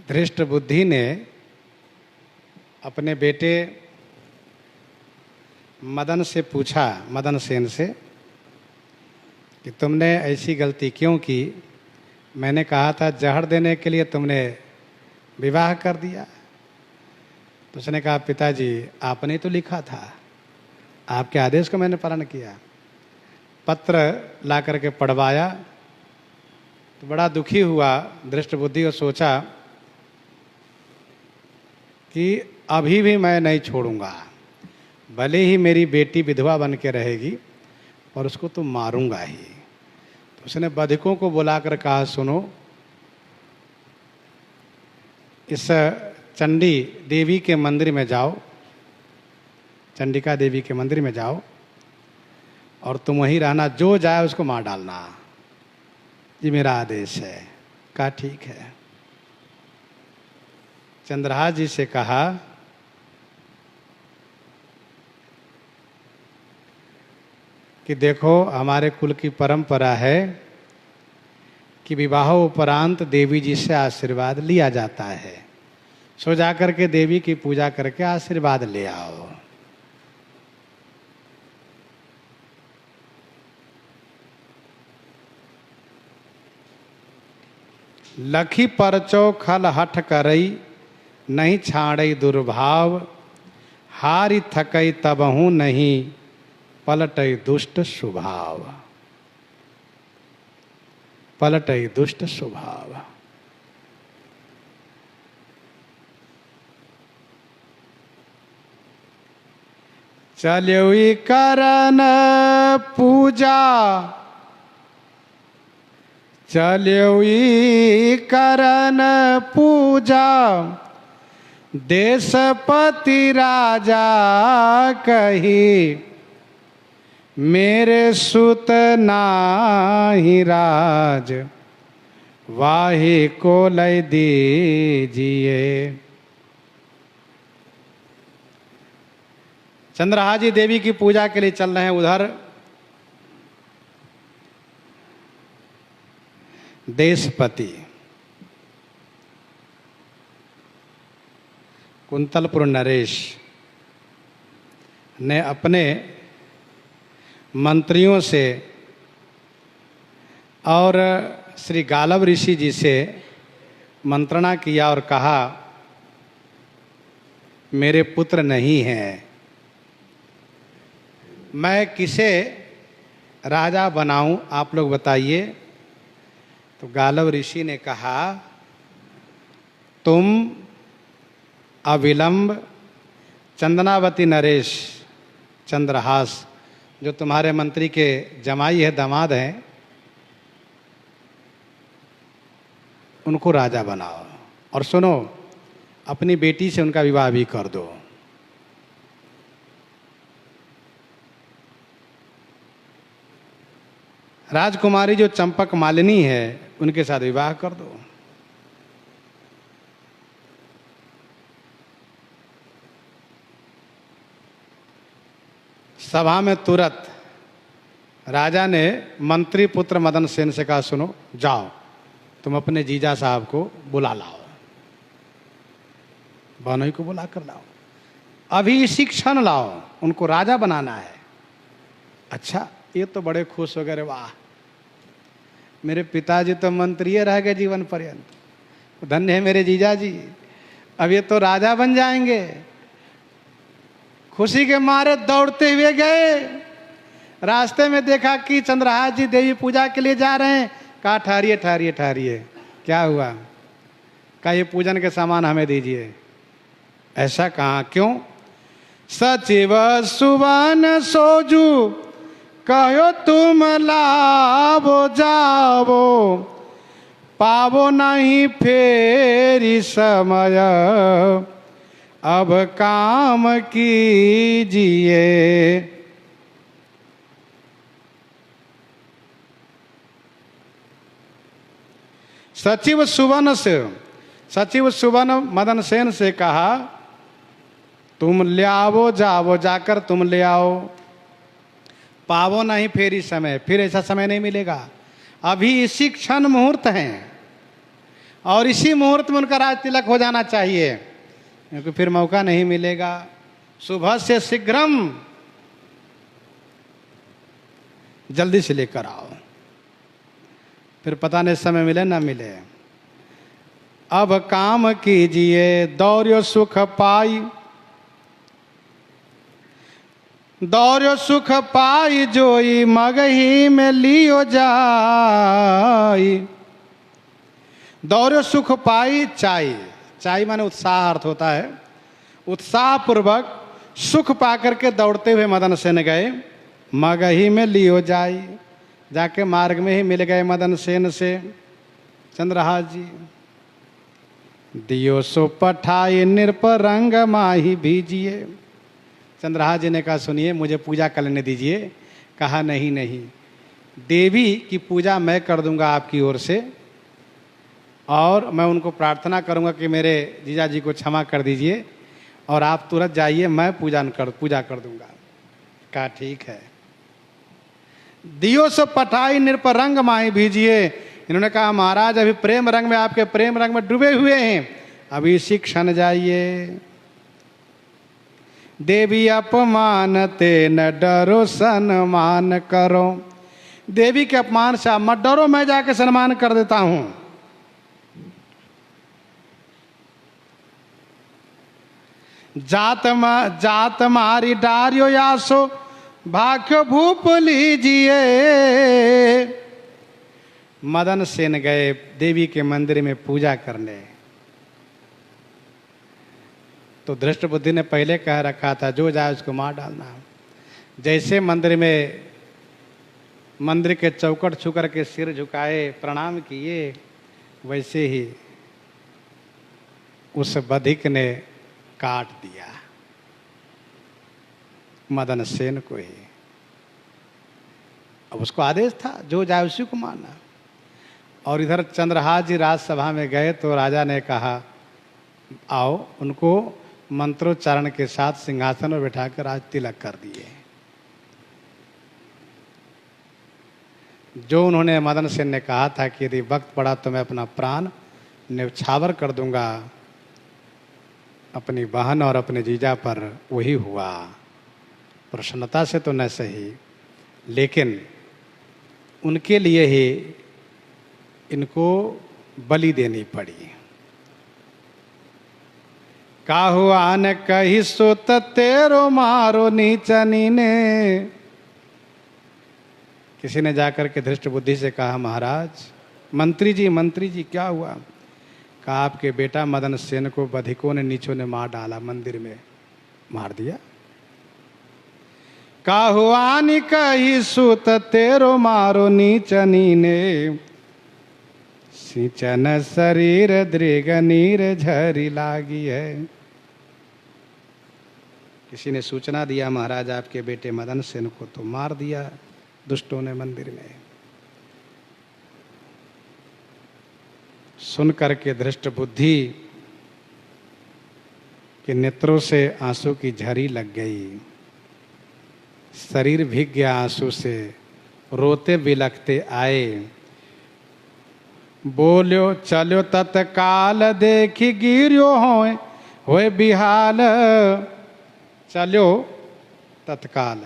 धृष्ट बुद्धि ने अपने बेटे मदन से पूछा, मदन सेन से, कि तुमने ऐसी गलती क्यों की? मैंने कहा था जहर देने के लिए तुमने विवाह कर दिया। तो उसने कहा, पिताजी आपने तो लिखा था, आपके आदेश को मैंने पालन किया। पत्र ला करके पढ़वाया तो बड़ा दुखी हुआ धृष्ट बुद्धि, और सोचा कि अभी भी मैं नहीं छोड़ूंगा, भले ही मेरी बेटी विधवा बन के रहेगी और उसको तो मारूंगा ही। तो उसने बधिकों को बुलाकर कहा, सुनो, इस चंडी देवी के मंदिर में जाओ, चंडिका देवी के मंदिर में जाओ और तुम वहीं रहना, जो जाए उसको मार डालना, ये मेरा आदेश है। कहा ठीक है। चंद्रहास जी से कहा कि देखो, हमारे कुल की परंपरा है कि विवाह उपरांत देवी जी से आशीर्वाद लिया जाता है, सो जाकर के देवी की पूजा करके आशीर्वाद ले आओ। लखी परचो खल हठ करई, नहीं छाड़ई दुर्भाव, हारी थकई तबहू नहीं, पलटई दुष्ट स्वभाव। पलटई दुष्ट स्वभाव। चल्योई करन पूजा, चल्योई करन पूजा, देशपति राजा कही, मेरे सुत नाही राज, वाही को लय दीजिए। चंद्रहास जी देवी की पूजा के लिए चल रहे हैं। उधर देशपति कुंतलपुर नरेश ने अपने मंत्रियों से और श्री गालव ऋषि जी से मंत्रणा किया और कहा, मेरे पुत्र नहीं हैं, मैं किसे राजा बनाऊं, आप लोग बताइए। तो गालव ऋषि ने कहा, तुम अविलंब चंदनावती नरेश चंद्रहास, जो तुम्हारे मंत्री के जमाई है, दामाद हैं, उनको राजा बनाओ, और सुनो, अपनी बेटी से उनका विवाह भी कर दो। राजकुमारी जो चंपक मालिनी है, उनके साथ विवाह कर दो। सभा में तुरंत राजा ने मंत्री पुत्र मदन सेन से कहा, सुनो, जाओ तुम अपने जीजा साहब को बुला लाओ, बहनोई को बुला कर लाओ, अभी इसी क्षण लाओ, उनको राजा बनाना है। अच्छा, ये तो बड़े खुश हो गए, वाह, मेरे पिताजी तो मंत्री रह गए जीवन पर्यंत, धन्य है मेरे जीजा जी, अब ये तो राजा बन जाएंगे। खुशी के मारे दौड़ते हुए गए, रास्ते में देखा कि चंद्रहास जी देवी पूजा के लिए जा रहे हैं। कहा, ठहरिए ठहरिए ठहरिए, क्या हुआ? कहा, ये पूजन के सामान हमें दीजिए। ऐसा कहा, क्यों? सचिव सुवन सोजू, कहो तुम लावो जावो, पावो नहीं फेरी समय, अब काम कीजिए। सचिव सुवन मदन सेन से कहा, तुम ले आओ, जाओ, जाकर तुम ले आओ, पावो नहीं फेरी समय, फिर ऐसा समय नहीं मिलेगा, अभी इसी क्षण मुहूर्त है, और इसी मुहूर्त में उनका राज तिलक हो जाना चाहिए, क्योंकि फिर मौका नहीं मिलेगा। सुबह से शीघ्रम, जल्दी से लेकर आओ, फिर पता नहीं समय मिले ना मिले। अब काम कीजिए दौर्यो सुख पाई, दौर्यो सुख पाई जोई मगही में लियो जाई। दौर्यो सुख पाई चाई, चाई माने उत्साह अर्थ होता है। उत्साह पूर्वक सुख पाकर के दौड़ते हुए मदन सेन गए। मगही में लियो जाई, जाके मार्ग में ही मिल गए मदन सेन से चंद्रहास जी। दियो सो पठाई नृप रंग माही भीजिए। चंद्रहास जी ने कहा सुनिए मुझे पूजा करने दीजिए। कहा नहीं नहीं, देवी की पूजा मैं कर दूंगा आपकी ओर से, और मैं उनको प्रार्थना करूंगा कि मेरे जीजा जी को क्षमा कर दीजिए, और आप तुरंत जाइए, मैं पूजा कर दूंगा। कहा ठीक है। दियो सो पठाई नृप रंग माही भीजिए। इन्होंने कहा महाराज अभी प्रेम रंग में, आपके प्रेम रंग में डूबे हुए हैं, अभी इसी क्षण जाइए। देवी अपमान ते न डरो सम्मान करो। देवी के अपमान से आप मत डरो, मैं जाके सम्मान कर देता हूं। जात मारी डारियो यासो भाग्यो भूप लीजिए। मदन सेन गए देवी के मंदिर में पूजा करने। तो धृष्ट बुद्धि ने पहले कह रखा था जो जाए उसको मार डालना। जैसे मंदिर के चौखट छू करके सिर झुकाए प्रणाम किए, वैसे ही उस बधिक ने काट दिया मदन सेन को ही। अब उसको आदेश था जो जाए उसी को मारना। और इधर चंद्रहास जी राजसभा में गए तो राजा ने कहा आओ, उनको मंत्रोच्चारण के साथ सिंहासन पर बैठाकर राज तिलक कर दिए। जो उन्होंने मदन सेन ने कहा था कि यदि वक्त पड़ा तो मैं अपना प्राण न्यौछावर कर दूंगा अपनी बहन और अपने जीजा पर, वही हुआ। प्रसन्नता से तो न सही, लेकिन उनके लिए ही इनको बलि देनी पड़ी। काहू आन कही सो तेरो मारो नीचनी ने। किसी ने जाकर के धृष्ट बुद्धि से कहा महाराज मंत्री जी क्या हुआ? कहा आपके बेटा मदन सेन को बधिकों ने नीचों ने मार डाला, मंदिर में मार दिया। काहुआनी कही सुत तेरो मारो नीचनी ने। सिंचन शरीर दृग नीर झरी लागी है। किसी ने सूचना दिया महाराज आपके बेटे मदन सेन को तो मार दिया दुष्टों ने मंदिर में। सुन करके धृष्ट बुद्धि के नेत्रों से आंसू की झरी लग गई, शरीर भीग गया आंसू से, रोते बिलखते आए। बोल्यो चलो तत्काल देखी गिरियो होए बिहाल। चलो तत्काल,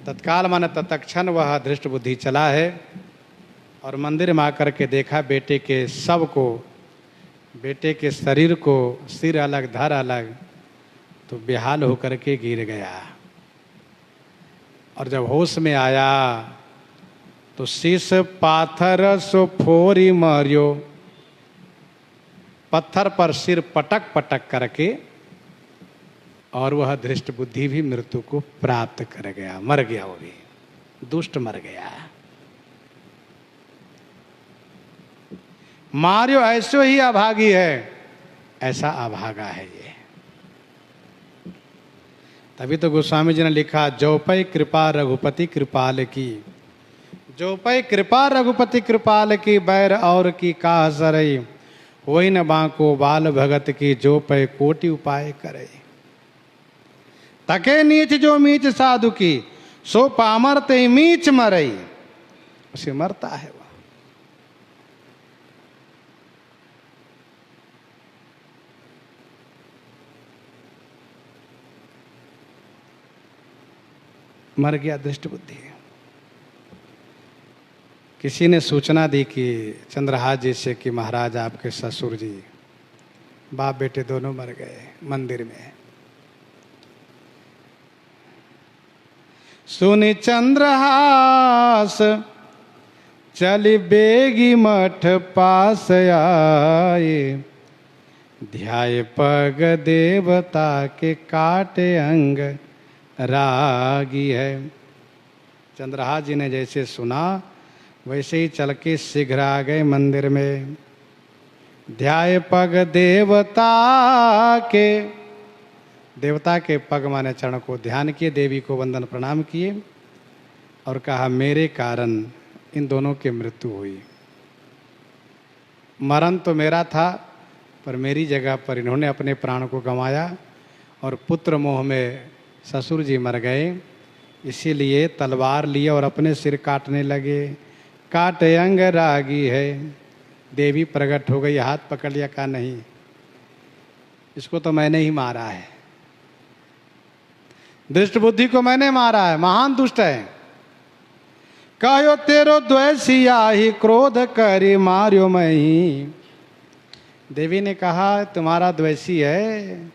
तत्काल माने तत्क्षण वह धृष्ट बुद्धि चला है और मंदिर में आकर के देखा बेटे के शव को, बेटे के शरीर को, सिर अलग धड़ अलग, तो बेहाल होकर के गिर गया। और जब होश में आया तो शीश पाथर सो फोरी मारियो। पत्थर पर सिर पटक पटक करके, और वह धृष्ट बुद्धि भी मृत्यु को प्राप्त कर गया, मर गया, वो भी दुष्ट मर गया। मारियो ऐसो ही अभागी है, ऐसा अभागा है ये। तभी तो गोस्वामी जी ने लिखा जो पै कृपा रघुपति कृपाल की। जो पै कृपा रघुपति कृपाल की, बैर और की काह सरई। होई न बांको बाल भगत की, जो पै कोटि उपाय करे। तके नीच जो मीच साधु की, सो पामर ते मीच मरई। उसे मरता है वह। मर गया दृष्ट बुद्धि। किसी ने सूचना दी कि चंद्रहास जी से कि महाराज आपके ससुर जी, बाप बेटे दोनों मर गए मंदिर में। सुनि चंद्रहास चली बेगी मठ पास आए, ध्याय पग देवता के काटे अंग रागी है। चंद्रहास जी ने जैसे सुना वैसे ही चल के शीघ्र आ गए मंदिर में। ध्याय पग देवता के, देवता के पग माने चरण को ध्यान किए, देवी को वंदन प्रणाम किए और कहा मेरे कारण इन दोनों की मृत्यु हुई। मरण तो मेरा था पर मेरी जगह पर इन्होंने अपने प्राण को गंवाया और पुत्र मोह में ससुर जी मर गए, इसीलिए तलवार लिए और अपने सिर काटने लगे। काटे अंग रागी है। देवी प्रकट हो गई, हाथ पकड़ लिया, कहा नहीं इसको तो मैंने ही मारा है, दृष्ट बुद्धि को मैंने मारा है, महान दुष्ट है। कहो तेरो द्वेषिया ही क्रोध करी मारियो मैं ही। देवी ने कहा तुम्हारा द्वेषी है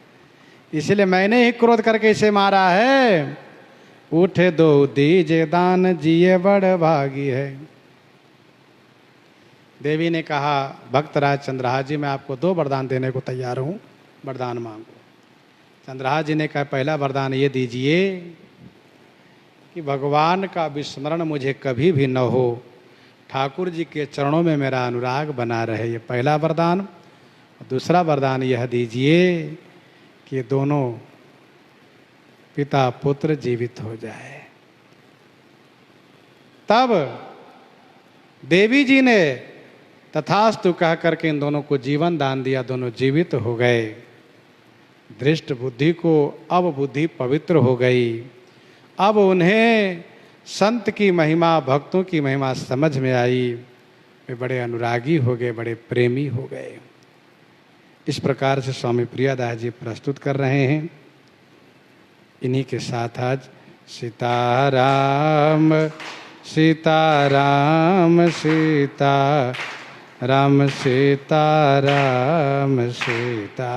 इसलिए मैंने ही क्रोध करके इसे मारा है। उठे दो दीजे दान जिए बड़ भागी है। देवी ने कहा भक्तराज चंद्रहास जी मैं आपको 2 वरदान देने को तैयार हूँ, वरदान मांगो। चंद्रहास जी ने कहा पहला वरदान ये दीजिए कि भगवान का विस्मरण मुझे कभी भी न हो, ठाकुर जी के चरणों में मेरा अनुराग बना रहे, ये पहला वरदान। दूसरा वरदान यह दीजिए कि दोनों पिता पुत्र जीवित हो जाए। तब देवी जी ने तथास्तु कह करके इन दोनों को जीवन दान दिया, दोनों जीवित हो गए। दृष्ट बुद्धि को अब बुद्धि पवित्र हो गई। अब उन्हें संत की महिमा, भक्तों की महिमा समझ में आई। वे बड़े अनुरागी हो गए, बड़े प्रेमी हो गए। इस प्रकार से स्वामी प्रियादास जी प्रस्तुत कर रहे हैं। इन्हीं के साथ आज सीताराम सीताराम सीता राम सीताराम सीता